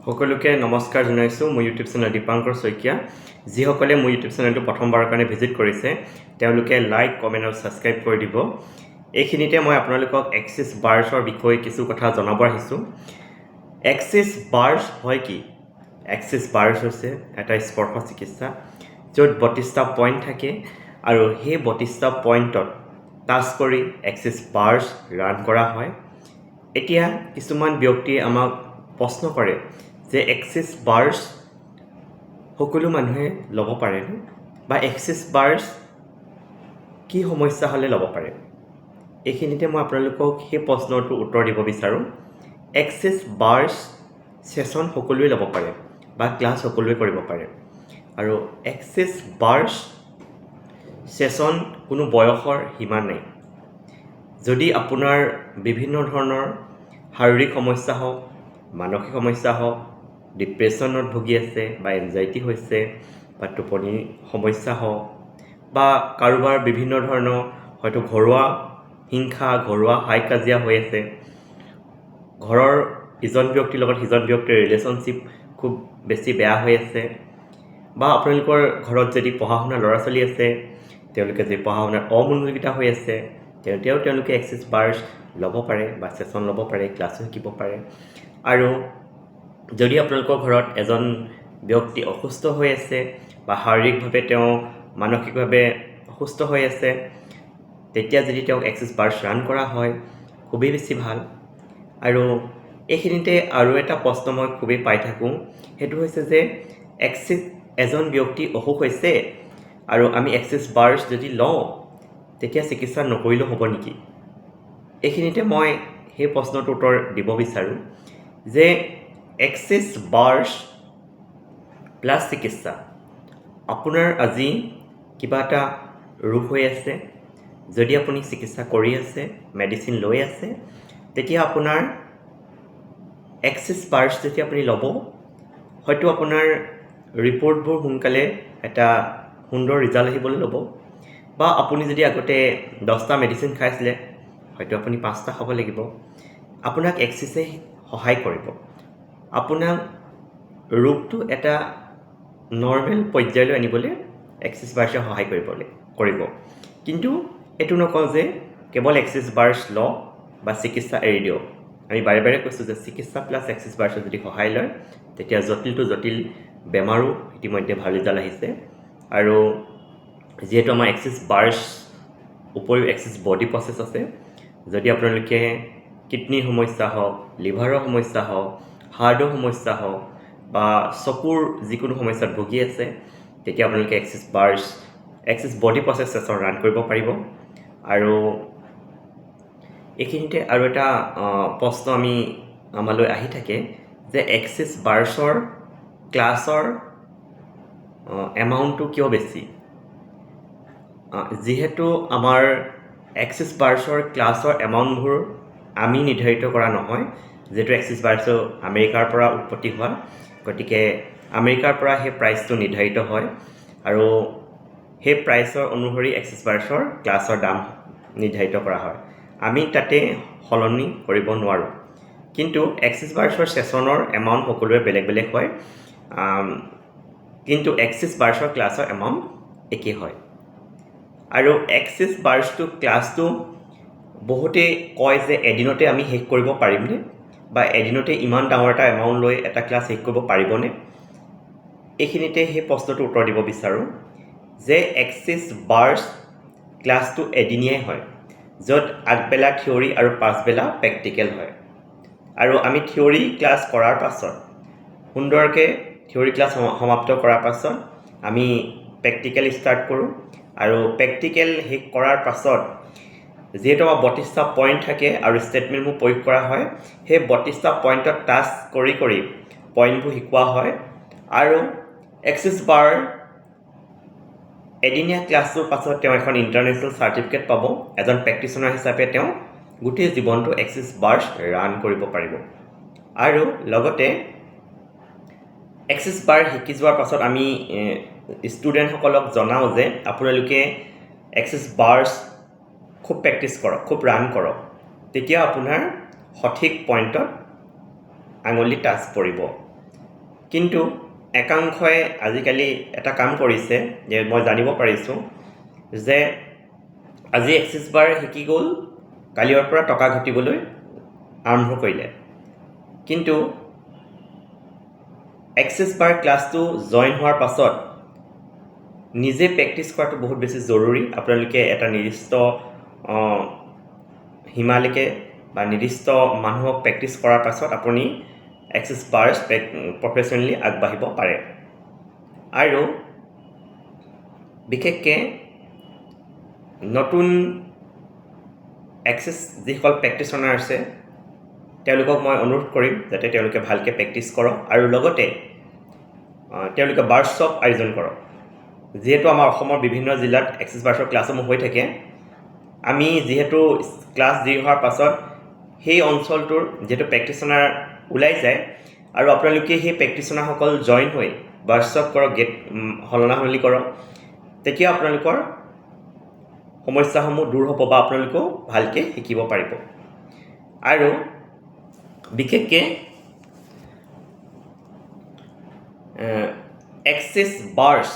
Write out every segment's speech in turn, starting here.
সকলোকে নমস্কাৰ জনাইছোঁ মোৰ ইউটিউব চেনেল দীপাংকৰ শইকীয়া যিসকলে মোৰ ইউটিউব চেনেলটো প্ৰথমবাৰৰ কাৰণে ভিজিট কৰিছে তেওঁলোকে লাইক কমেণ্ট আৰু ছাবস্ক্ৰাইব কৰি দিব এইখিনিতে মই আপোনালোকক এক্সিছ বাৰ্ছৰ বিষয়ে কিছু কথা জনাব আহিছোঁ এক্সিছ বাৰ্ছ হয় কি এক্সিছ বাৰ্ছ হৈছে এটা স্পৰ্শ চিকিৎসা য'ত 32টা পইণ্ট থাকে আৰু সেই 32টা পইণ্টত টাচ কৰি এক্সিছ বাৰ্ছ ৰান কৰা হয় এতিয়া কিছুমান ব্যক্তিয়ে আমাক প্ৰশ্ন কৰে যে এক্সিছ বাৰ্ছ সকলো মানুহে ল'ব পাৰেনে বা এক্সিছ বাৰ্ছ কি সমস্যা হ'লে ল'ব পাৰে এইখিনিতে মই আপোনালোকক সেই প্ৰশ্নটোৰ উত্তৰ দিব বিচাৰোঁ এক্সিছ বাৰ্ছ ছেশ্যন সকলোৱে ল'ব পাৰে বা ক্লাছ সকলোৱে কৰিব পাৰে আৰু এক্সিছ বাৰ্ছ ছেশ্যন কোনো বয়সৰ সীমা নাই যদি আপোনাৰ বিভিন্ন ধৰণৰ শাৰীৰিক সমস্যা হওক মানসিক সমস্যা হওক ডিপ্ৰেশ্যনত ভুগি আছে বা এনজাইটি হৈছে বা টোপনি সমস্যা হওক বা কাৰোবাৰ বিভিন্ন ধৰণৰ হয়তো ঘৰুৱা হিংসা ঘৰুৱা হাই কাজিয়া হৈ আছে ঘৰৰ ইজন ব্যক্তিৰ লগত সিজন ব্যক্তিৰ ৰিলেশ্যনশ্বিপ খুব বেছি বেয়া হৈ আছে বা আপোনালোকৰ ঘৰত যদি পঢ়া শুনা ল'ৰা ছোৱালী আছে তেওঁলোকে যদি পঢ়া শুনাত অমনোযোগিতা হৈ আছে তেওঁলোকে এক্সিছ বাৰ্ছ ল'ব পাৰে বা ছেশ্যন ল'ব পাৰে ক্লাছো শিকিব পাৰে আৰু যদি আপোনালোকৰ ঘৰত এজন ব্যক্তি অসুস্থ হৈ আছে বা শাৰীৰিকভাৱে তেওঁ মানসিকভাৱে অসুস্থ হৈ আছে তেতিয়া যদি তেওঁক এক্সিছ বাৰ্ছ ৰান কৰা হয় খুবেই বেছি ভাল আৰু এইখিনিতে আৰু এটা প্ৰশ্ন মই খুবেই পাই থাকোঁ সেইটো হৈছে যে এজন ব্যক্তি অসুখ হৈছে আৰু আমি এক্সিছ বাৰ্ছ যদি লওঁ তেতিয়া চিকিৎসা নকৰিলেও হ'ব নেকি এইখিনিতে মই সেই প্ৰশ্নটোৰ উত্তৰ দিব বিচাৰোঁ যে এক্সিছ বাৰ্ছ প্লাছ চিকিৎসা আপোনাৰ আজি কিবা এটা ৰোগ হৈ আছে যদি আপুনি চিকিৎসা কৰি আছে মেডিচিন লৈ আছে তেতিয়া আপোনাৰ এক্সিছ বাৰ্ছ যেতিয়া আপুনি ল'ব হয়তো আপোনাৰ ৰিপৰ্টবোৰ সোনকালে এটা সুন্দৰ ৰিজাল্ট আহিবলৈ ল'ব বা আপুনি যদি আগতে 10টা মেডিচিন খাইছিলে হয়তো আপুনি 5টা খাব লাগিব আপোনাক এক্সিছে সহায় কৰিব আপোনাক ৰোগটো এটা নৰ্মেল পৰ্যায়লৈ আনিবলৈ এক্সিছ বাৰ্ছে সহায় কৰিব কিন্তু এইটো নকওঁ যে কেৱল এক্সিছ বাৰ্ছ লওক বা চিকিৎসা এৰি দিয়ক আমি বাৰে বাৰে কৈছোঁ যে চিকিৎসা প্লাছ এক্সিছ বাৰ্ছে যদি সহায় লয় তেতিয়া জটিল বেমাৰো ইতিমধ্যে ভাল ৰিজাল্ট আহিছে আৰু যিহেতু আমাৰ এক্সিছ বাৰ্ছ উপৰিও এক্সিছ বডি প্ৰচেছ আছে যদি আপোনালোকে কিডনীৰ সমস্যা হওক লিভাৰৰ সমস্যা হওক হাৰ্টৰ সমস্যা হওক বা চকুৰ যিকোনো সমস্যাত ভুগি আছে তেতিয়া আপোনালোকে axis body process session run কৰিব পাৰিব আৰু এইখিনিতে আৰু এটা প্ৰশ্ন আমালৈ আহি থাকে যে এক্সিছ বাৰ্ছৰ ক্লাছৰ এমাউণ্টটো কিয় বেছি যিহেতু আমাৰ এক্সিছ বাৰ্ছৰ ক্লাছৰ এমাউণ্টবোৰ আমি নিৰ্ধাৰিত কৰা নহয় যিহেতু এক্সিছ বাৰ্ছ আমেৰিকাৰ পৰা উৎপত্তি হোৱা গতিকে আমেৰিকাৰ পৰা সেই প্ৰাইচটো নিৰ্ধাৰিত হয় আৰু সেই প্ৰাইচৰ অনুসৰি এক্সিছ বাৰ্ছৰ ক্লাছৰ দাম নিৰ্ধাৰিত কৰা হয় আমি তাতে সলনি কৰিব নোৱাৰোঁ কিন্তু এক্সিছ বাৰ্ছৰ ছেশ্যনৰ এমাউণ্ট সকলোৰে বেলেগ বেলেগ হয় কিন্তু এক্সিছ বাৰ্ছৰ ক্লাছৰ এমাউণ্ট একেই হয় আৰু এক্সিছ বাৰ্ছটো ক্লাছটো বহুতে কয় যে এদিনতে আমি শেষ কৰিব পাৰিমনে বা এদিনতে ইমান ডাঙৰ এটা এমাউণ্ট লৈ এটা ক্লাছ শেষ কৰিব পাৰিবনে এইখিনিতে সেই প্ৰশ্নটোৰ উত্তৰ দিব বিচাৰোঁ যে এক্সিছ বাৰ্ছ ক্লাছটো এদিনীয়াই হয় য'ত আগবেলা থিয়ৰী আৰু পাছবেলা প্ৰেক্টিকেল হয় আৰু আমি থিয়ৰী ক্লাছ কৰাৰ পাছত সুন্দৰকৈ থিয়ৰী ক্লাছ সমাপ্ত কৰাৰ পাছত আমি প্ৰেক্টিকেল ষ্টাৰ্ট কৰোঁ আৰু প্ৰেক্টিকেল শেষ কৰাৰ পাছত যিহেতু আমাৰ 32টা পইণ্ট থাকে আৰু ষ্টেটমেণ্টবোৰ প্ৰয়োগ কৰা হয় সেই 32টা পইণ্টত টাচ কৰি পইণ্টবোৰ শিকোৱা হয় আৰু এক্সিছ বাৰ এদিনীয়া ক্লাছটোৰ পাছত তেওঁ এখন ইণ্টাৰনেশ্যনেল চাৰ্টিফিকেট পাব এজন প্ৰেক্টিশ্যনাৰ হিচাপে তেওঁ গোটেই জীৱনটো এক্সিছ বাৰ্ছ ৰান কৰিব পাৰিব আৰু লগতে এক্সিছ বাৰ শিকি যোৱাৰ পাছত আমি ষ্টুডেণ্টসকলক জনাওঁ যে আপোনালোকে এক্সিছ বাৰ্ছ খুব প্ৰেক্টিছ কৰক খুব ৰান কৰক তেতিয়া আপোনাৰ সঠিক পইণ্টত আঙুলি টাচ পৰিব কিন্তু একাংশই আজিকালি এটা কাম কৰিছে যে মই জানিব পাৰিছোঁ যে আজি এক্সিছ বাৰ শিকি গ'ল, কালিৰ পৰা টকা ঘটিবলৈ আৰম্ভ কৰিলে। কিন্তু এক্সিছ বাৰ ক্লাছটো জইন হোৱাৰ পাছত নিজে প্ৰেক্টিছ কৰাটো বহুত বেছি জৰুৰী। আপোনালোকে এটা নিৰ্দিষ্ট সীমালৈকে বা নিৰ্দিষ্ট মানুহক প্ৰেক্টিছ কৰাৰ পাছত আপুনি এক্সিছ বাৰ্ছ প্ৰফেশ্যনেলি আগবাঢ়িব পাৰে। আৰু বিশেষকৈ নতুন এক্সিছ যিসকল প্ৰেক্টিশ্যনাৰ আছে তেওঁলোকক মই অনুৰোধ কৰিম যাতে তেওঁলোকে ভালকৈ প্ৰেক্টিছ কৰক আৰু লগতে তেওঁলোকে ৱাৰ্কশ্বপ আয়োজন কৰক। যিহেতু আমাৰ অসমৰ বিভিন্ন জিলাত এক্সিছ বাৰ্ছৰ ক্লাছসমূহ হৈ থাকে, আমি যিহেতু ক্লাছ দি হোৱাৰ পাছত সেই অঞ্চলটোৰ যিহেতু প্ৰেক্টিশ্যনাৰ ওলাই যায় আৰু আপোনালোকে সেই প্ৰেক্টিশ্যনাৰসকল জইন হৈ ৱাৰ্কশ্বপ কৰক, গেট সলনা সলনি কৰক, তেতিয়া আপোনালোকৰ সমস্যাসমূহ দূৰ হ'ব বা আপোনালোকেও ভালকৈ শিকিব পাৰিব। আৰু বিশেষকৈ এক্সিছ বাৰ্ছ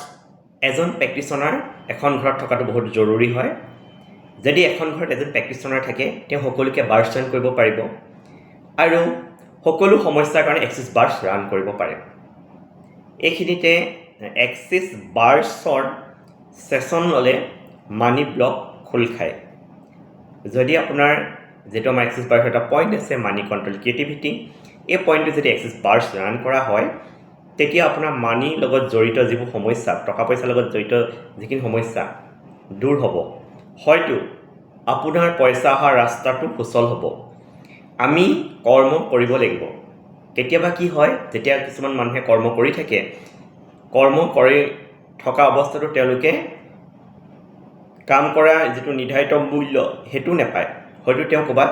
এজন প্ৰেক্টিশ্যনাৰ এখন ঘৰত থকাটো বহুত জৰুৰী হয়। যদি এখন ঘৰত এজন প্ৰেক্টিশ্যনাৰ থাকে তেওঁ সকলোকে বাৰ্ছ জইন কৰিব পাৰিব আৰু সকলো সমস্যাৰ কাৰণে এক্সিছ বাৰ্ছ ৰান কৰিব পাৰে। এইখিনিতে এক্সিছ বাৰ্ছৰ ছেশ্যন ল'লে মানি ব্লক খোল খায়। যদি আপোনাৰ যিটো আমাৰ এক্সিছ বাৰ্ছৰ এটা পইণ্ট আছে মানি কণ্ট্ৰল ক্ৰিয়েটিভিটি, এই পইণ্টটো যদি এক্সিছ বাৰ্ছ ৰান কৰা হয় তেতিয়া আপোনাৰ মানিৰ লগত জড়িত যিবোৰ সমস্যা, টকা পইচাৰ লগত জড়িত যিখিনি সমস্যা দূৰ হ'ব। হয়তো আপোনাৰ পইচা অহা ৰাস্তাটো সুচল হ'ব। আমি কৰ্ম কৰিব লাগিব। কেতিয়াবা কি হয়, যেতিয়া কিছুমান মানুহে কৰ্ম কৰি থাকে, কৰ্ম কৰি থকা অৱস্থাটো তেওঁলোকে কাম কৰা যিটো নিৰ্ধাৰিত মূল্য সেইটো নাপায়, হয়তো তেওঁ ক'ৰবাত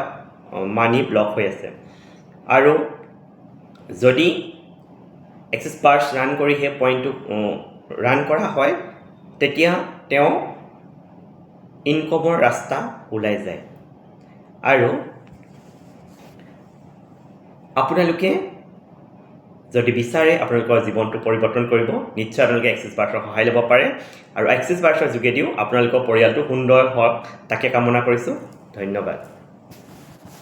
মানি ব্লক হৈ আছে। আৰু যদি এক্সিছ বাৰ্ছ ৰান কৰি সেই পইণ্টটো ৰান কৰা হয় তেতিয়া তেওঁ ইনকমৰ ৰাস্তা ওলাই যায়। আৰু আপোনালোকে যদি বিচাৰে আপোনালোকৰ জীৱনটো পৰিৱৰ্তন কৰিব, নিশ্চয় আপোনালোকে এক্সিছ বাৰ্ছৰ সহায় ল'ব পাৰে আৰু এক্সিছ বাৰ্ছৰ যোগেদিও আপোনালোকৰ পৰিয়ালটো সুন্দৰ হওক তাকে কামনা কৰিছোঁ। ধন্যবাদ।